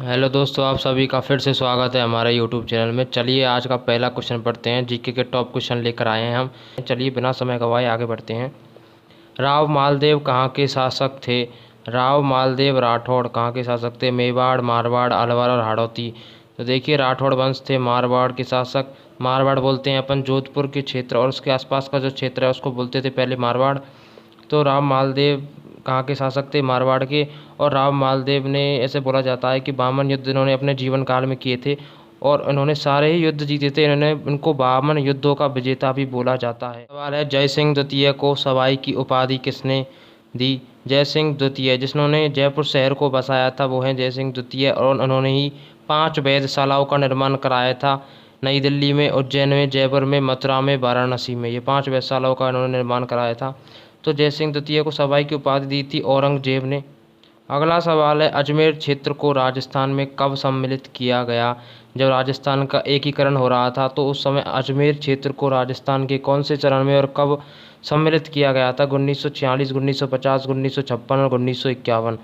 Hello दोस्तों, आप सभी का फिर से स्वागत है हमारे यूट्यूब चैनल में। चलिए आज का पहला क्वेश्चन पढ़ते हैं। जीके के टॉप क्वेश्चन लेकर आए हैं हम। चलिए बिना समय गवाए आगे बढ़ते हैं। राव मालदेव कहाँ के शासक थे? राव मालदेव राठौड़ कहाँ के शासक थे? मेवाड़, मारवाड़, अलवर और हाड़ौती। तो देखिए, राठौड़ वंश थे मारवाड़ के शासक। मारवाड़ बोलते हैं अपन जोधपुर के क्षेत्र और उसके आसपास का जो क्षेत्र है उसको बोलते थे पहले मारवाड़। तो राव मालदेव कहाँ के शासक थे? मारवाड़ के। और राव मालदेव ने, ऐसे बोला जाता है कि 52 युद्ध इन्होंने अपने जीवन काल में किए थे और इन्होंने सारे ही युद्ध जीते थे। इन्होंने इनको 52 युद्धों का विजेता भी बोला जाता है। सवाल है, जय सिंह द्वितीय को सवाई की उपाधि किसने दी? जय सिंह द्वितीय, जिन्होंने जयपुर शहर को बसाया था वो हैं जय सिंह द्वितीय। और उन्होंने ही 5 वेधशालाओं का निर्माण कराया था। नई दिल्ली में, उज्जैन में, जयपुर में, मथुरा में, वाराणसी में। ये 5 वेधशालाओं का इन्होंने निर्माण कराया था। तो जय सिंह द्वितीय को सवाई की उपाधि दी थी औरंगजेब ने। अगला सवाल है, अजमेर क्षेत्र को राजस्थान में कब सम्मिलित किया गया? जब राजस्थान का एकीकरण हो रहा था तो उस समय अजमेर क्षेत्र को राजस्थान के कौन से चरण में और कब सम्मिलित किया गया था? 1946, 1950, 1956 और 1951।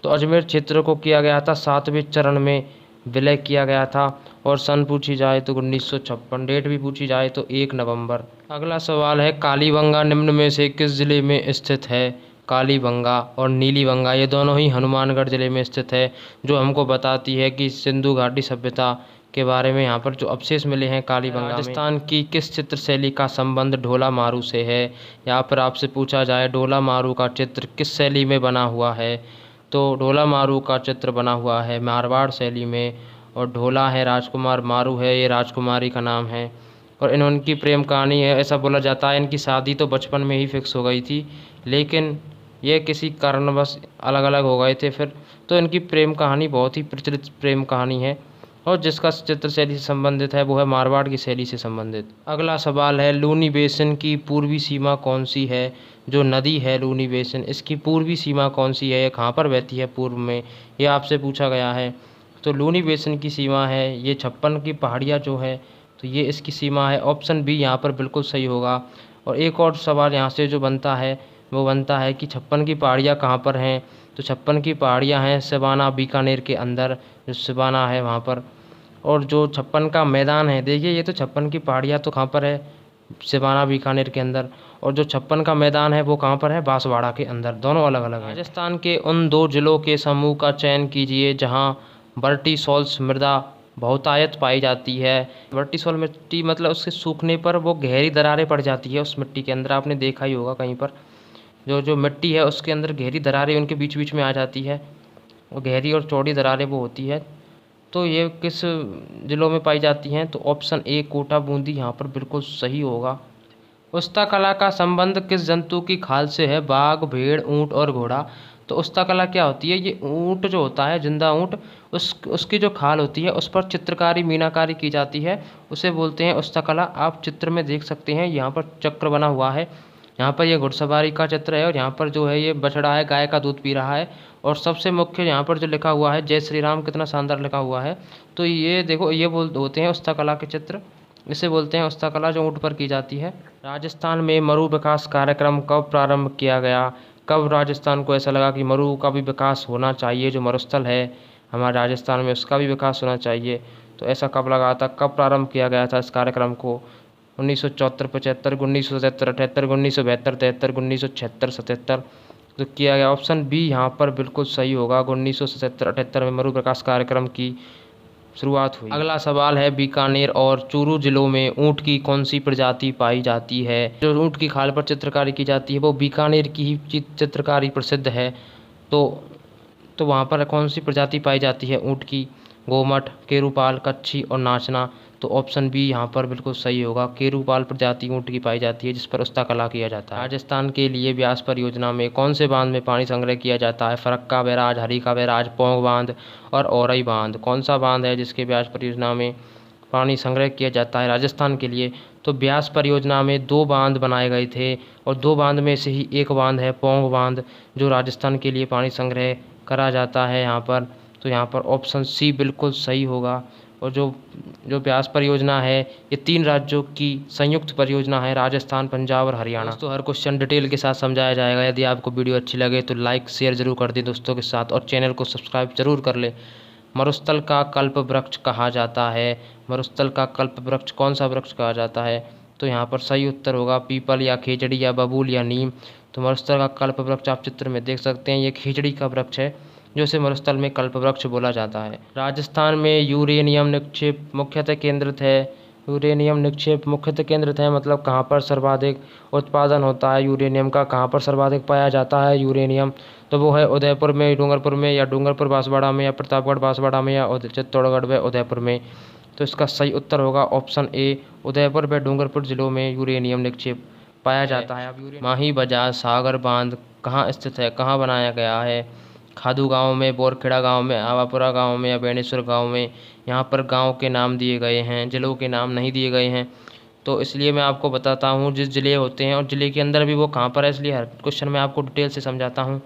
तो अजमेर क्षेत्र को किया गया था 7वें चरण में विलय किया गया था। और सन पूछी जाए तो 1956, डेट भी पूछी जाए तो 1 नवंबर। अगला सवाल है, कालीबंगा निम्न में से किस जिले में स्थित है? कालीबंगा और नीलीबंगा ये दोनों ही हनुमानगढ़ जिले में स्थित है, जो हमको बताती है कि सिंधु घाटी सभ्यता के बारे में यहाँ पर जो अवशेष मिले हैं कालीबंगा में। राजस्थान की किस चित्र शैली का संबंध ढोला मारू से है? यहाँ पर आपसे पूछा जाए ढोला मारू का चित्र किस शैली में बना हुआ है? तो ढोला मारू का चित्र बना हुआ है मारवाड़ शैली में। और ढोला है राजकुमार, मारू है ये राजकुमारी का नाम है। और इनकी प्रेम कहानी है, ऐसा बोला जाता है इनकी शादी तो बचपन में ही फिक्स हो गई थी, लेकिन ये किसी कारणवश अलग अलग हो गए थे फिर। तो इनकी प्रेम कहानी बहुत ही प्रचलित प्रेम कहानी है और जिसका चित्र शैली से संबंधित है वो है मारवाड़ की शैली से संबंधित। अगला सवाल है, लूनी बेसिन की पूर्वी सीमा कौन सी है? जो नदी है लूनी बेसिन, इसकी पूर्वी सीमा कौन सी है? ये कहाँ पर बहती है पूर्व में? ये आपसे पूछा गया है। तो लूनी बेसिन की सीमा है ये 56 की पहाड़ियाँ जो है, तो ये इसकी सीमा है। ऑप्शन बी यहाँ पर बिल्कुल सही होगा। और एक और सवाल यहाँ से जो बनता है वो बनता है कि 56 की पहाड़ियाँ कहाँ पर हैं? तो 56 की पहाड़ियाँ हैं सिवाना बीकानेर के अंदर, जो सिवाना है वहाँ पर। और जो 56 का मैदान है, देखिए ये तो 56 की पहाड़ियाँ तो कहाँ पर है? सिवाना बीकानेर के अंदर। और जो 56 का मैदान है वो कहाँ पर है? बांसवाड़ा के अंदर। दोनों अलग अलग हैं। राजस्थान के उन 2 जिलों के समूह का चयन कीजिए जहाँ वर्टिसॉल्स मृदा बहुतायत पाई जाती है। वर्टिसॉल मिट्टी मतलब उसके सूखने पर वो गहरी दरारें पड़ जाती है उस मिट्टी के अंदर, आपने देखा ही होगा कहीं पर। जो जो मिट्टी है उसके अंदर गहरी दरारें उनके बीच बीच में आ जाती है, वो गहरी और चौड़ी दरारें वो होती है। तो ये किस ज़िलों में पाई जाती हैं? तो ऑप्शन ए कोटा बूंदी यहाँ पर बिल्कुल सही होगा। उस्ताकला का संबंध किस जंतु की खाल से है? बाघ, भेड़, ऊँट और घोड़ा। तो उस्ताकला क्या होती है? ये ऊँट जो होता है, जिंदा ऊँट, उसकी जो खाल होती है उस पर चित्रकारी मीनाकारी की जाती है, उसे बोलते हैं उस्ताकला। आप चित्र में देख सकते हैं यहाँ पर चक्र बना हुआ है। यहाँ पर ये घुड़सवारी का चित्र है और यहाँ पर जो है ये बछड़ा है, गाय का दूध पी रहा है। और सबसे मुख्य यहाँ पर जो लिखा हुआ है जय श्री राम, कितना शानदार लिखा हुआ है। तो ये देखो, ये होते हैं उस्ताकला के चित्र, इसे बोलते हैं उस्ताकला जो ऊँट पर की जाती है। राजस्थान में मरु विकास कार्यक्रम कब प्रारंभ किया गया? कब राजस्थान को ऐसा लगा कि मरु का भी विकास होना चाहिए, जो मरुस्थल है हमारे राजस्थान में उसका भी विकास होना चाहिए? तो ऐसा कब लगा था, कब प्रारंभ किया गया था इस कार्यक्रम को? 1974, 75, 1977, 78, 1972, 73, 1976, 77। तो किया गया ऑप्शन बी यहाँ पर बिल्कुल सही होगा। 1977, 78 में मरु विकास कार्यक्रम की शुरुआत हुई। अगला सवाल है, बीकानेर और चूरू जिलों में ऊँट की कौन सी प्रजाति पाई जाती है? जो ऊँट की खाल पर चित्रकारी की जाती है वो बीकानेर की ही चित्रकारी प्रसिद्ध है। तो वहाँ पर कौन सी प्रजाति पाई जाती है ऊँट की? गोमट, केरूपाल, कच्छी और नाचना। तो ऑप्शन बी यहाँ पर बिल्कुल सही होगा। केरूपाल प्रजाति ऊँट की पाई जाती है जिस पर उस्ताकला किया जाता है। राजस्थान के लिए ब्यास परियोजना में कौन से बांध में पानी संग्रह किया जाता है? फरक्का बैराज, हरिका बैराज, पौंग बांध और औरई बांध। कौन सा बांध है जिसके ब्यास परियोजना में पानी संग्रह किया जाता है राजस्थान के लिए? तो ब्यास परियोजना में 2 बांध बनाए गए थे और 2 बांध में से ही एक बांध है पौंग बांध, जो राजस्थान के लिए पानी संग्रह करा जाता है यहाँ पर। तो यहाँ पर ऑप्शन सी बिल्कुल सही होगा। और जो जो ब्यास परियोजना है ये 3 राज्यों की संयुक्त परियोजना है, राजस्थान, पंजाब और हरियाणा। दोस्तों हर क्वेश्चन डिटेल के साथ समझाया जाएगा। यदि आपको वीडियो अच्छी लगे तो लाइक शेयर जरूर कर दें दोस्तों के साथ और चैनल को सब्सक्राइब जरूर कर लें। मरुस्थल का कल्प वृक्ष कहा जाता है? मरुस्थल का कल्प वृक्ष कौन सा वृक्ष कहा जाता है? तो यहाँ पर सही उत्तर होगा पीपल या खेजड़ी या बबूल या नीम। तो मरुस्थल का कल्प वृक्ष आप चित्र में देख सकते हैं, ये खेजड़ी का वृक्ष है जो इसे मरुस्थल में कल्प वृक्ष बोला जाता है। राजस्थान में यूरेनियम निक्षेप मुख्यतः केंद्रित है। यूरेनियम निक्षेप मुख्यतः केंद्रित है मतलब कहाँ पर सर्वाधिक उत्पादन होता है यूरेनियम का, कहाँ पर सर्वाधिक पाया जाता है यूरेनियम? तो वो है उदयपुर में, डूंगरपुर में, या डूंगरपुर बांसवाड़ा में, या प्रतापगढ़ बांसवाड़ा में, या चित्तौड़गढ़ व उदयपुर में। तो इसका सही उत्तर होगा ऑप्शन ए, उदयपुर व डूंगरपुर जिलों में यूरेनियम निक्षेप पाया जाता है। अब माही बजाज सागर बांध कहाँ स्थित है, कहाँ बनाया गया है? खादू गांव में, बोरखेड़ा गांव में, आवापुरा गांव में, या बेणेश्वर गांव में। यहाँ पर गांव के नाम दिए गए हैं, जिलों के नाम नहीं दिए गए हैं, तो इसलिए मैं आपको बताता हूँ जिस ज़िले होते हैं और ज़िले के अंदर भी वो कहाँ पर है, इसलिए हर क्वेश्चन में आपको डिटेल से समझाता हूँ।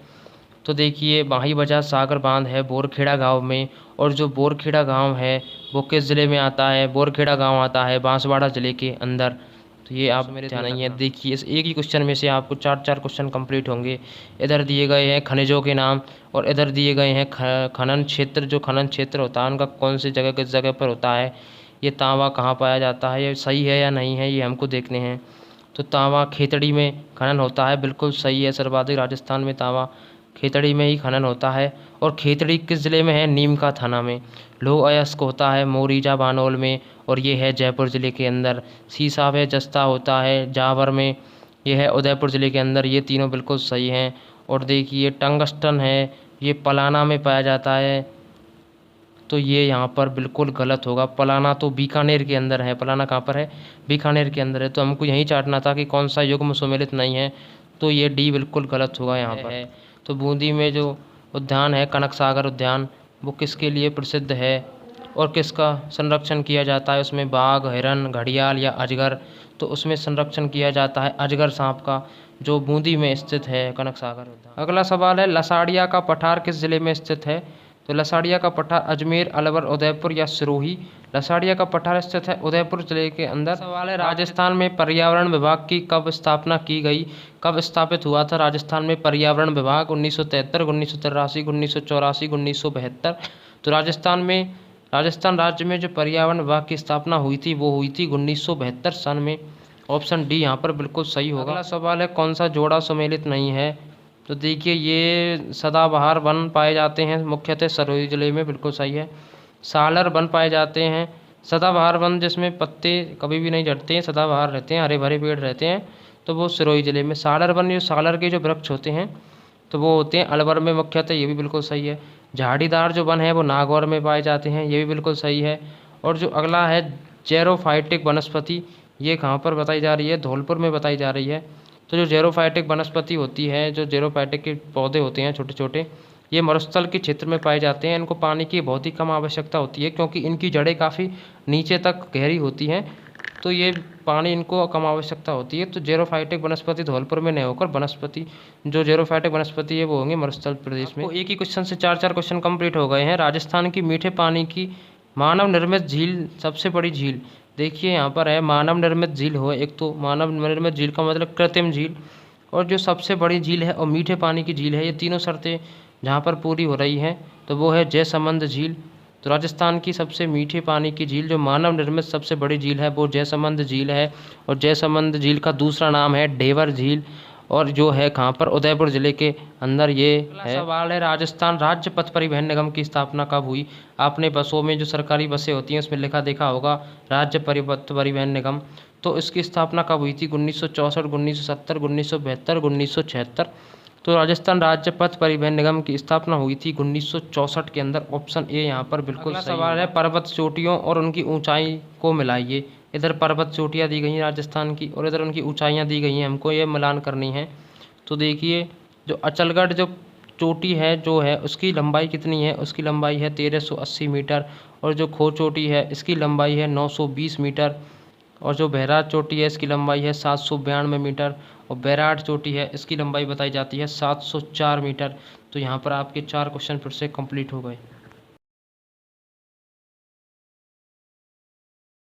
तो देखिए माही बजाज सागर बांध है बोरखेड़ा गांव में, और जो बोरखेड़ा गांव है वो किस ज़िले में आता है? बोरखेड़ा गांव आता है बांसवाड़ा ज़िले के अंदर। तो ये आप मेरे ध्यान नहीं है। देखिए इस एक ही क्वेश्चन में से आपको चार चार क्वेश्चन कंप्लीट होंगे। इधर दिए गए हैं खनिजों के नाम, और इधर दिए गए हैं खनन क्षेत्र। जो खनन क्षेत्र होता है उनका कौन सी जगह किस जगह पर होता है? ये तांबा कहाँ पाया जाता है, ये सही है या नहीं है, ये हमको देखने हैं। तो तांबा खेतड़ी में खनन होता है, बिल्कुल सही है। सर्वाधिक राजस्थान में तांबा खेतड़ी में ही खनन होता है। और खेतड़ी किस ज़िले में है? नीम का थाना में। लौह अयस्क होता है मोरीजा बानोल में, और ये है जयपुर ज़िले के अंदर। सीसा व जस्ता होता है जावर में, ये है उदयपुर ज़िले के अंदर। ये तीनों बिल्कुल सही हैं। और देखिए टंगस्टन है, ये पलाना में पाया जाता है, तो ये यहाँ पर बिल्कुल गलत होगा। पलाना तो बीकानेर के अंदर है। पलाना कहाँ पर है? बीकानेर के अंदर है। तो हमको यही चाटना था कि कौन सा युग्म सुमेलित नहीं है, तो ये डी बिल्कुल गलत होगा यहाँ पर है। तो बूंदी में जो उद्यान है कनक सागर उद्यान, वो किसके लिए प्रसिद्ध है और किसका संरक्षण किया जाता है? उसमें बाघ, हिरन, घड़ियाल या अजगर। तो उसमें संरक्षण किया जाता है अजगर सांप का, जो बूंदी में स्थित है कनक सागर उद्यान। अगला सवाल है लसाड़िया का पठार किस जिले में स्थित है? तो लसाड़िया का पठार अजमेर, अलवर, उदयपुर या सिरोही। लसाड़िया का पठार स्थित है उदयपुर जिले के अंदर। सवाल है राजस्थान में पर्यावरण विभाग की कब स्थापना की गई? कब स्थापित हुआ था राजस्थान में पर्यावरण विभाग? 1973, 1983, 1984, 1972। तो राजस्थान राज्य में जो पर्यावरण विभाग की स्थापना हुई थी वो हुई थी 1972 सन में। ऑप्शन डी यहाँ पर बिल्कुल सही होगा। अगला सवाल है कौन सा जोड़ा सुमेलित नहीं है? तो देखिए ये सदाबहार वन पाए जाते हैं मुख्यतः सिरोही जिले में, बिल्कुल सही है। सालर वन पाए जाते हैं। सदाबहार वन जिसमें पत्ते कभी भी नहीं झड़ते हैं, सदाबहार रहते हैं, हरे भरे पेड़ रहते हैं, तो वो सिरोही जिले में। सालर वन, जो सालर के जो वृक्ष होते हैं तो वो होते हैं अलवर में मुख्यतः, ये भी बिल्कुल सही है। झाड़ीदार जो वन है वो नागौर में पाए जाते हैं, ये भी बिल्कुल सही है। और जो अगला है जेरोफाइटिक वनस्पति, ये कहाँ पर बताई जा रही है? धौलपुर में बताई जा रही है। तो जो जेरोफाइटिक वनस्पति होती है, जो जेरोफाइटिक के पौधे होते हैं छोटे छोटे, ये मरुस्थल के क्षेत्र में पाए जाते हैं। इनको पानी की बहुत ही कम आवश्यकता होती है क्योंकि इनकी जड़ें काफ़ी नीचे तक गहरी होती हैं, तो ये पानी इनको कम आवश्यकता होती है। तो जेरोफाइटिक वनस्पति धौलपुर में नहीं होकर वनस्पति जो जेरोफाइटिक वनस्पति है वो होंगे मरुस्थल प्रदेश में। एक ही क्वेश्चन से चार चार क्वेश्चन कंप्लीट हो गए हैं। राजस्थान की मीठे पानी की मानव निर्मित झील, सबसे बड़ी झील, देखिए यहाँ पर है मानव निर्मित झील हो। एक तो मानव निर्मित झील का मतलब कृत्रिम झील, और जो सबसे बड़ी झील है और मीठे पानी की झील है, ये तीनों शर्तें जहाँ पर पूरी हो रही हैं तो वो है जयसमंद झील। तो राजस्थान की सबसे मीठे पानी की झील जो मानव निर्मित सबसे बड़ी झील है वो जयसमंद झील है, और जयसमंद झील का दूसरा नाम है ढेबर झील, और जो है कहाँ पर? उदयपुर जिले के अंदर ये है। सवाल है राजस्थान राज्य पथ परिवहन निगम की स्थापना कब हुई? आपने बसों में जो सरकारी बसें होती हैं उसमें लिखा देखा होगा राज्य पथ परिवहन निगम, तो इसकी स्थापना कब हुई थी? 1964, 1970, 1972, 1976। तो राजस्थान राज्य पथ परिवहन निगम की स्थापना हुई थी 1964 के अंदर। ऑप्शन ए यहाँ पर बिल्कुल सही सवाल है पर्वत चोटियों और उनकी ऊंचाई को मिलाइए। इधर पर्वत चोटियाँ दी गई हैं राजस्थान की और इधर उनकी ऊंचाइयाँ दी गई हैं, हमको ये मिलान करनी है। तो देखिए जो अचलगढ़ जो चोटी है जो है उसकी लंबाई कितनी है? उसकी लंबाई है 1380 मीटर, और जो खो चोटी है इसकी लंबाई है 920 मीटर, और जो बहराज चोटी है इसकी लंबाई है 792 मीटर, और बैराट चोटी है इसकी लंबाई बताई जाती है 704 मीटर। तो यहाँ पर आपके चार क्वेश्चन फिर से कंप्लीट हो गए।